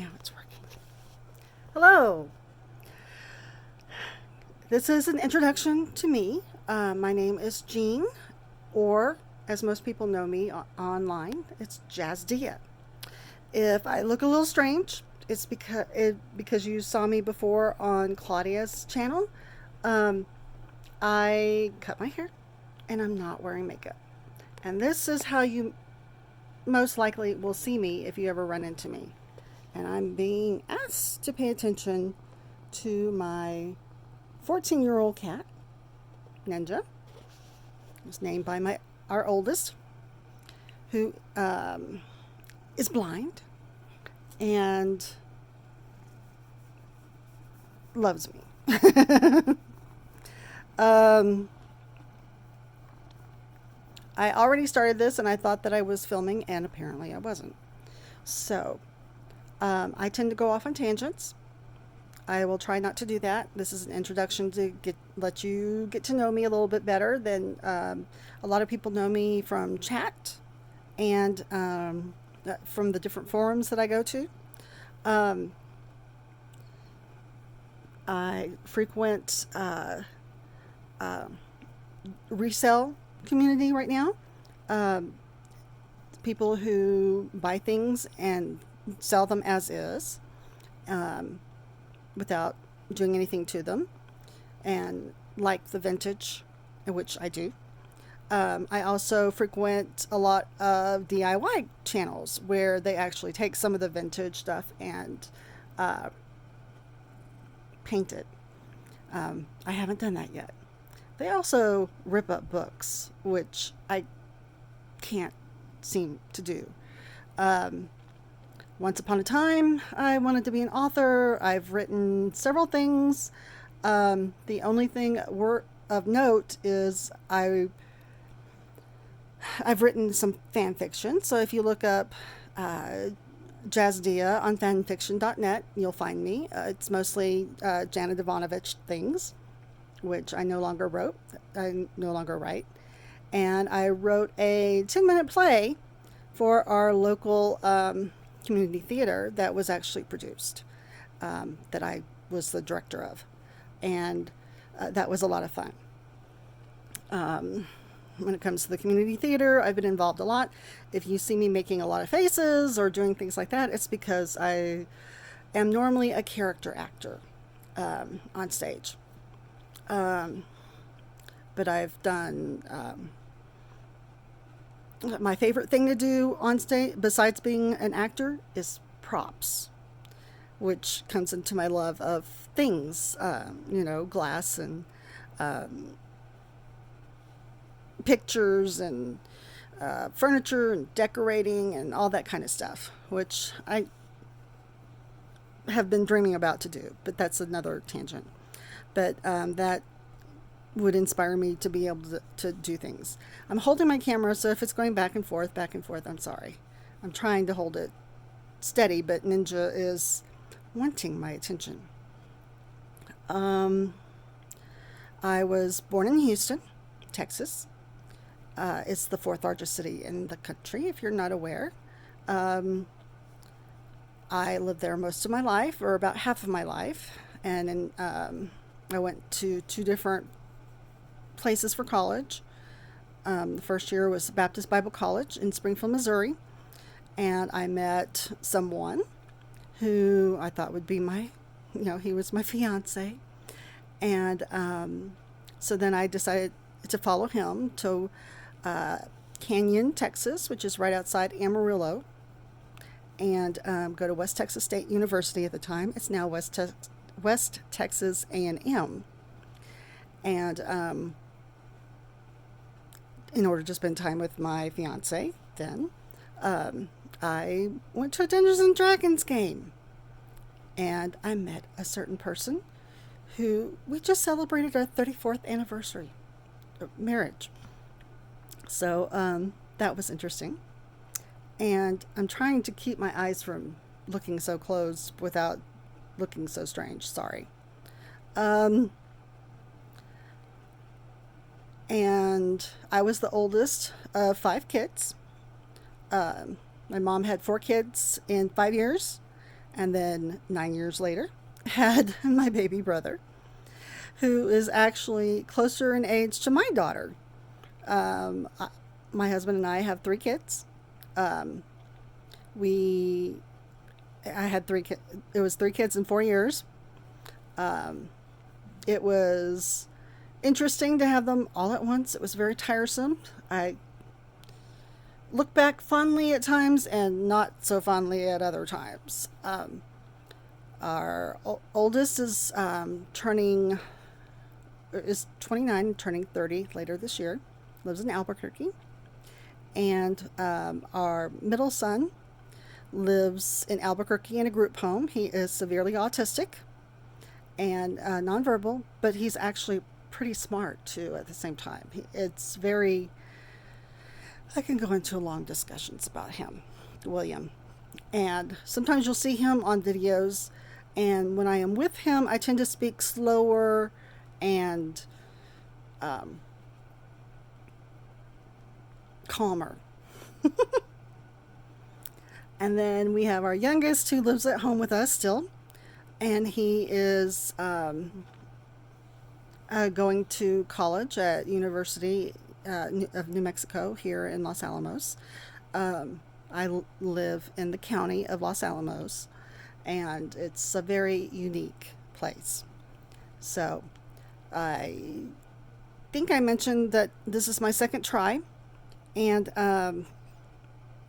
Now it's working. Hello. This is an introduction to me. My name is Jean, or as most people know me online, it's Jazdia. If I look a little strange, it's because you saw me before on Claudia's channel. Um, I cut my hair and I'm not wearing makeup. And this is how you most likely will see me if you ever run into me. And I'm being asked to pay attention to my 14-year-old cat, Ninja. It was named by our oldest, who is blind and loves me. um, I already started this and I thought that I was filming, and apparently I wasn't. So I tend to go off on tangents. I will try not to do that. This is an introduction to let you get to know me a little bit better than a lot of people know me from chat and from the different forums that I go to. Um, I frequent uh, resale community right now. Um, People who buy things and sell them as is. Um, Without doing anything to them, and like the vintage, which I do. I also frequent a lot of DIY channels where they actually take some of the vintage stuff and uh, paint it. I haven't done that yet. They also rip up books, which I can't seem to do. Um, Once upon a time, I wanted to be an author. I've written several things. The only thing of note is I've written some fan fiction. So if you look up Jazdia on fanfiction.net, you'll find me. It's mostly Jana Devanovich things, which I no longer wrote. I no longer write. And I wrote a 10-minute play for our local community theater that was actually produced, that I was the director of. And that was a lot of fun. When it comes to the community theater, I've been involved a lot. If you see me making a lot of faces or doing things like that, it's because I am normally a character actor on stage. Um, but I've done my favorite thing to do on stage, besides being an actor, is props, which comes into my love of things, glass and um, pictures and furniture and decorating and all that kind of stuff, which I have been dreaming about to do, but that's another tangent. But that would inspire me to be able to do things. I'm holding my camera, so if it's going back and forth, I'm sorry. I'm trying to hold it steady, but Ninja is wanting my attention. Um, I was born in Houston, Texas. It's the fourth largest city in the country, if you're not aware. Um, I lived there most of my life, or about half of my life, and I went to two different places for college. The first year was Baptist Bible College in Springfield, Missouri, and I met someone who I thought would be he was my fiance, and so then I decided to follow him to uh, Canyon, Texas, which is right outside Amarillo, and go to West Texas State University at the time. It's now West Texas A&M, and in order to spend time with my fiance, then I went to a Dungeons and Dragons game, and I met a certain person who we just celebrated our 34th anniversary of marriage. So that was interesting, and I'm trying to keep my eyes from looking so closed without looking so strange. Sorry. Um, and I was the oldest of five kids. My mom had four kids in 5 years, And then 9 years later, had my baby brother, who is actually closer in age to my daughter. Um, I, my husband and I have 3 kids. Um, we, I had 3 kids. It was 3 kids in 4 years. Um, it was interesting to have them all at once. It was very tiresome. I look back fondly at times and not so fondly at other times. Our oldest is 29, turning 30 later this year. Lives in Albuquerque, and our middle son lives in Albuquerque in a group home. He is severely autistic and nonverbal, but he's actually pretty smart too. At the same time, it's very. I can go into long discussions about him, William, and sometimes you'll see him on videos. And when I am with him, I tend to speak slower and um, calmer. And then we have our youngest who lives at home with us still, and he is going to college at University of New Mexico here in Los Alamos. I live in the county of Los Alamos, and it's a very unique place. So I think I mentioned that this is my second try, and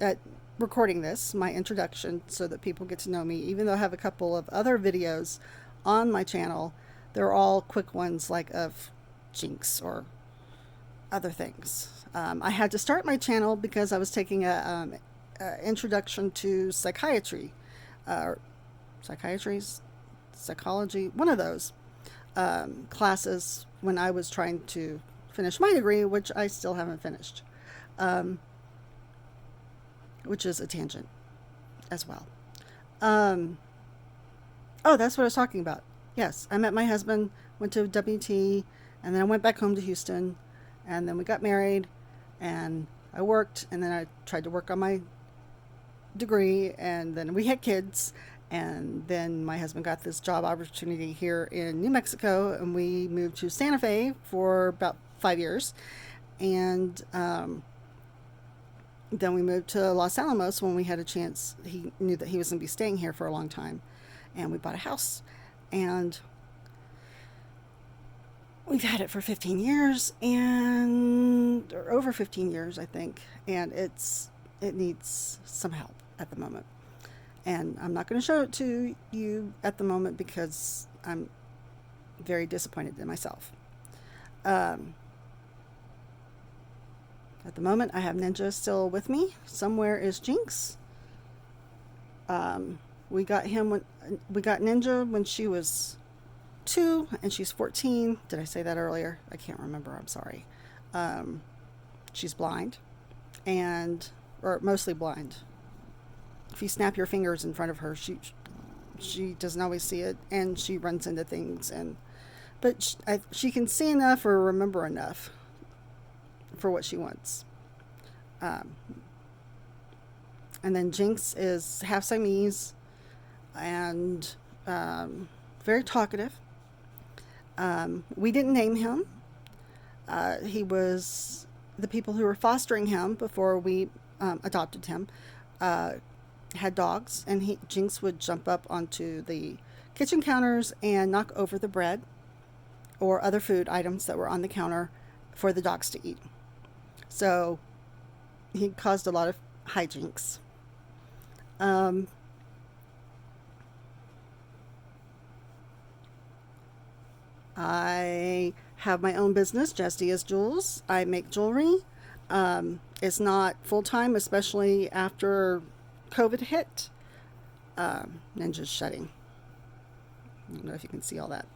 at recording this, my introduction, so that people get to know me. Even though I have a couple of other videos on my channel, they're all quick ones, like of Jinx or other things. I had to start my channel because I was taking a introduction to psychiatry, psychology, one of those classes when I was trying to finish my degree, which I still haven't finished, which is a tangent as well. Oh, that's what I was talking about. Yes, I met my husband, went to WT, and then I went back home to Houston, and then we got married, and I worked, and then I tried to work on my degree, and then we had kids, and then my husband got this job opportunity here in New Mexico, and we moved to Santa Fe for about 5 years, and then we moved to Los Alamos when we had a chance. He knew that he was going to be staying here for a long time, and we bought a house, and we've had it for 15 years, or over 15 years, I think, and it needs some help at the moment. And I'm not going to show it to you at the moment because I'm very disappointed in myself. At the moment, I have Ninja still with me. Somewhere is Jinx. We got Ninja when she was 2, and she's 14. Did I say that earlier? I can't remember. I'm sorry. She's blind, or mostly blind. If you snap your fingers in front of her, she doesn't always see it, and she runs into things. But she can see enough or remember enough for what she wants. And then Jinx is half Siamese and very talkative. We didn't name him. He was the people who were fostering him before we adopted him. Had dogs, and Jinx would jump up onto the kitchen counters and knock over the bread or other food items that were on the counter for the dogs to eat. So he caused a lot of hijinks. I have my own business, Jazz Diaz Jewels. I make jewelry. It's not full-time, especially after COVID hit. Ninja's shutting. I don't know if you can see all that.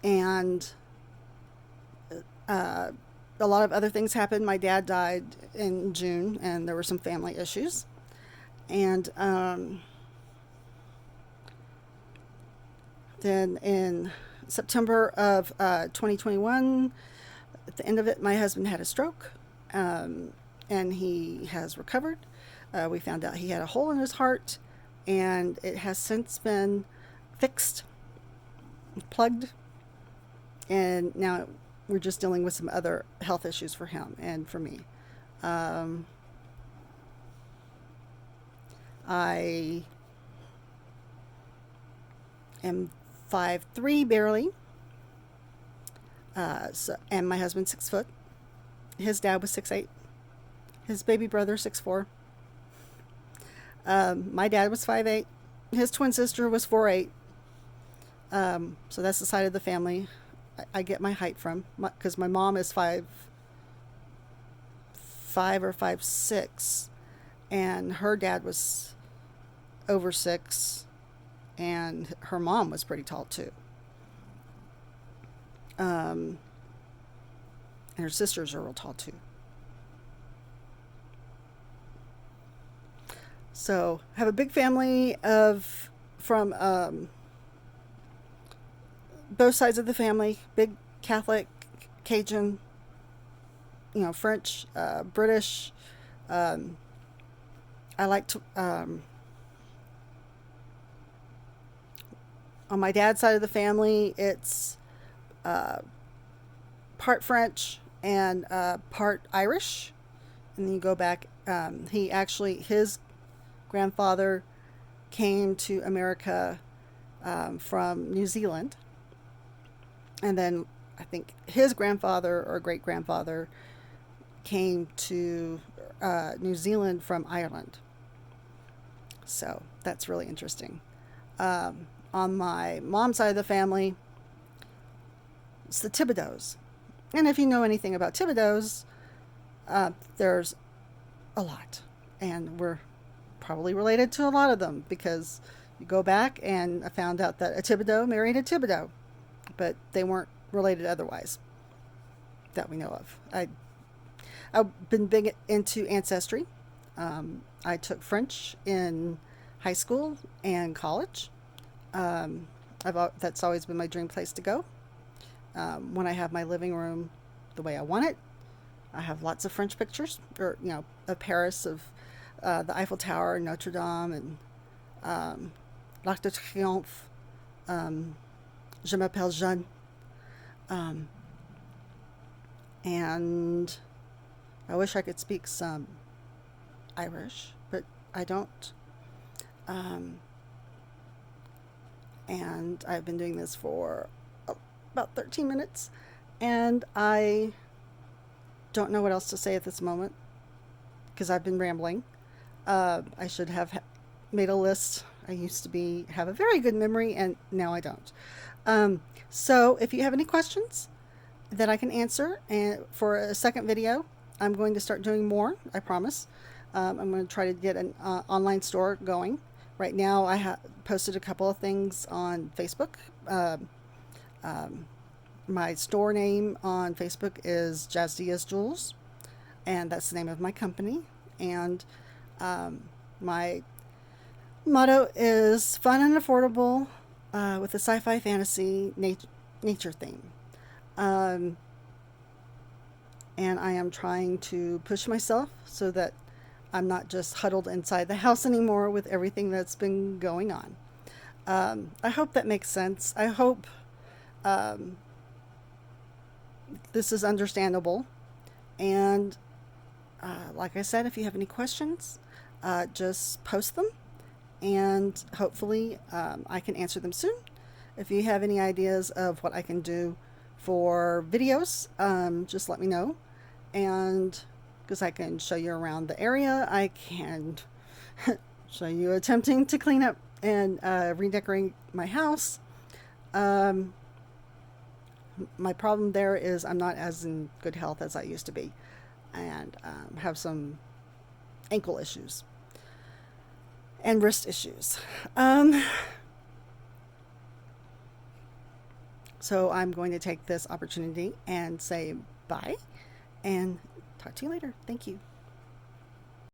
And a lot of other things happened. My dad died in June, and there were some family issues. And then in September of 2021, at the end of it, my husband had a stroke. and he has recovered. We found out he had a hole in his heart, and it has since been fixed, plugged, and now we're just dealing with some other health issues for him and for me. I am 5'3" barely, and my husband's 6 foot. His dad was 6'8". His baby brother 6'4". My dad was 5'8". His twin sister was 4'8". So that's the side of the family I get my height from, because my mom is 5'5" or 5'6", and her dad was over 6, and her mom was pretty tall too. And her sisters are real tall too. So I have a big family from both sides of the family, big Catholic, Cajun, French, British. I like to, on my dad's side of the family, it's part French and part Irish. And then you go back, his grandfather came to America from New Zealand. And then I think his grandfather or great-grandfather came to New Zealand from Ireland. So that's really interesting. On my mom's side of the family, it's the Thibodeaux. And if you know anything about Thibodeaux, there's a lot. And we're probably related to a lot of them, because you go back and I found out that a Thibodeau married a Thibodeau, but they weren't related otherwise that we know of. I've been big into ancestry. I took French in high school and college. That's always been my dream place to go. When I have my living room the way I want it, I have lots of French pictures, or of Paris, of the Eiffel Tower, Notre Dame, and L'Arc de Triomphe. Je m'appelle Jeanne. And I wish I could speak some Irish, but I don't. And I've been doing this for about 13 minutes, and I don't know what else to say at this moment, because I've been rambling. I should have made a list. I used to have a very good memory, and now I don't. So if you have any questions that I can answer, and for a second video, I'm going to start doing more, I promise. I'm going to try to get an online store going. Right now I have posted a couple of things on Facebook. My store name on Facebook is Jazz Diaz Jewels, and that's the name of my company. And my motto is fun and affordable with a sci-fi fantasy nature theme. And I am trying to push myself so that I'm not just huddled inside the house anymore with everything that's been going on. I hope that makes sense. I hope this is understandable. And like I said, if you have any questions, just post them, and hopefully I can answer them soon. If you have any ideas of what I can do for videos, just let me know. And because I can show you around the area, I can show you attempting to clean up and redecorate my house. My problem there is I'm not as in good health as I used to be, and have some ankle issues and wrist issues. So I'm going to take this opportunity and say bye, and talk to you later. Thank you.